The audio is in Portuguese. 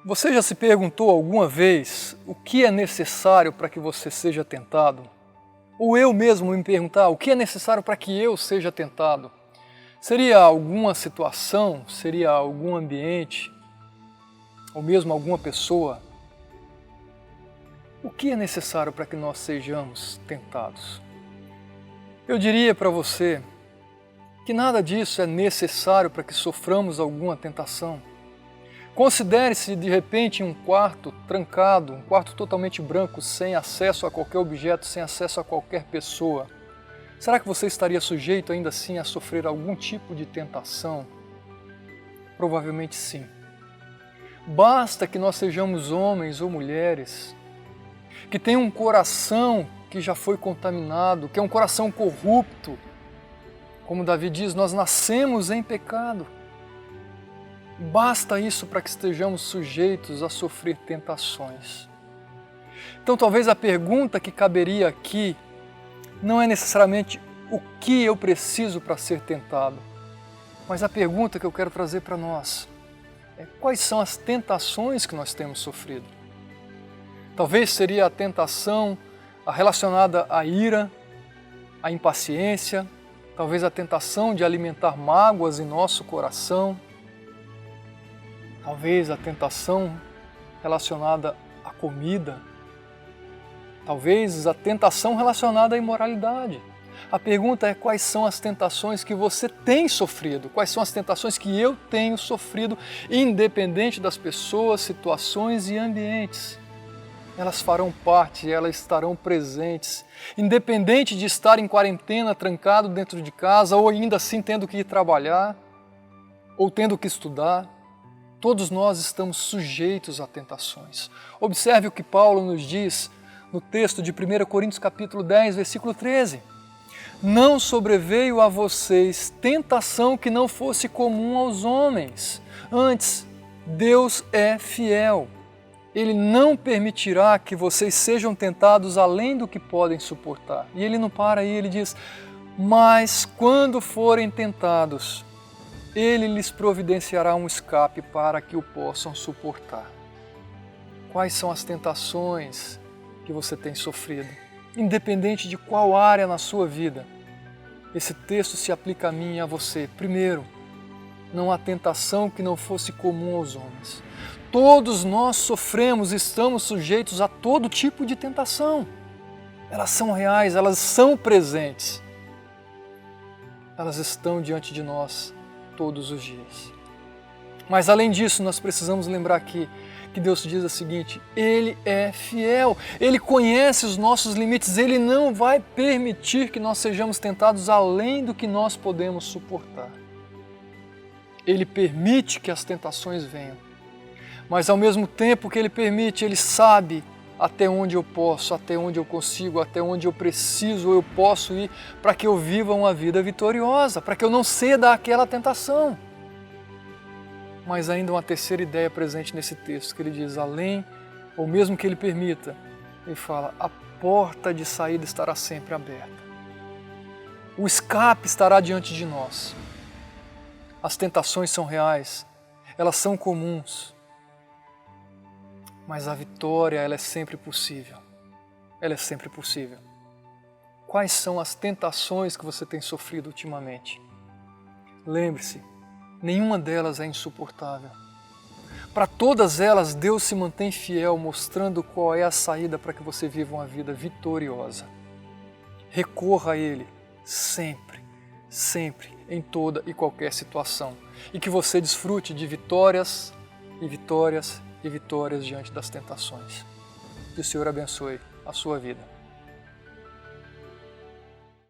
Você já se perguntou alguma vez o que é necessário para que você seja tentado? Ou eu mesmo me perguntar o que é necessário para que eu seja tentado? Seria alguma situação? Seria algum ambiente? Ou mesmo alguma pessoa? O que é necessário para que nós sejamos tentados? Eu diria para você que nada disso é necessário para que soframos alguma tentação. Considere-se de repente em um quarto trancado, um quarto totalmente branco, sem acesso a qualquer objeto, sem acesso a qualquer pessoa. Será que você estaria sujeito ainda assim a sofrer algum tipo de tentação? Provavelmente sim. Basta que nós sejamos homens ou mulheres que tenham um coração que já foi contaminado, que é um coração corrupto. Como Davi diz, nós nascemos em pecado. Basta isso para que estejamos sujeitos a sofrer tentações. Então talvez a pergunta que caberia aqui não é necessariamente o que eu preciso para ser tentado, mas a pergunta que eu quero trazer para nós é quais são as tentações que nós temos sofrido. Talvez seria a tentação relacionada à ira, à impaciência, talvez a tentação de alimentar mágoas em nosso coração, talvez a tentação relacionada à comida, talvez a tentação relacionada à imoralidade. A pergunta é quais são as tentações que você tem sofrido, quais são as tentações que eu tenho sofrido, independente das pessoas, situações e ambientes. Elas farão parte, elas estarão presentes, independente de estar em quarentena, trancado dentro de casa, ou ainda assim tendo que ir trabalhar, ou tendo que estudar. Todos nós estamos sujeitos a tentações. Observe o que Paulo nos diz no texto de 1 Coríntios capítulo 10, versículo 13. Não sobreveio a vocês tentação que não fosse comum aos homens. Antes, Deus é fiel. Ele não permitirá que vocês sejam tentados além do que podem suportar. E ele não para aí, ele diz, mas quando forem tentados, Ele lhes providenciará um escape para que o possam suportar. Quais são as tentações que você tem sofrido? Independente de qual área na sua vida, esse texto se aplica a mim e a você. Primeiro, não há tentação que não fosse comum aos homens. Todos nós sofremos e estamos sujeitos a todo tipo de tentação. Elas são reais, elas são presentes. Elas estão diante de nós todos os dias. Mas além disso, nós precisamos lembrar aqui que Deus diz o seguinte, Ele é fiel, Ele conhece os nossos limites, Ele não vai permitir que nós sejamos tentados além do que nós podemos suportar. Ele permite que as tentações venham, mas ao mesmo tempo que Ele permite, Ele sabe até onde eu posso, até onde eu consigo, até onde eu preciso ou eu posso ir para que eu viva uma vida vitoriosa, para que eu não ceda àquela tentação. Mas ainda uma terceira ideia presente nesse texto, que ele diz, além, ou mesmo que ele permita, ele fala, a porta de saída estará sempre aberta. O escape estará diante de nós. As tentações são reais, elas são comuns, mas a vitória, ela é sempre possível. Ela é sempre possível. Quais são as tentações que você tem sofrido ultimamente? Lembre-se, nenhuma delas é insuportável. Para todas elas, Deus se mantém fiel, mostrando qual é a saída para que você viva uma vida vitoriosa. Recorra a Ele sempre, sempre, em toda e qualquer situação. E que você desfrute de vitórias e vitórias e vitórias diante das tentações. Que o Senhor abençoe a sua vida.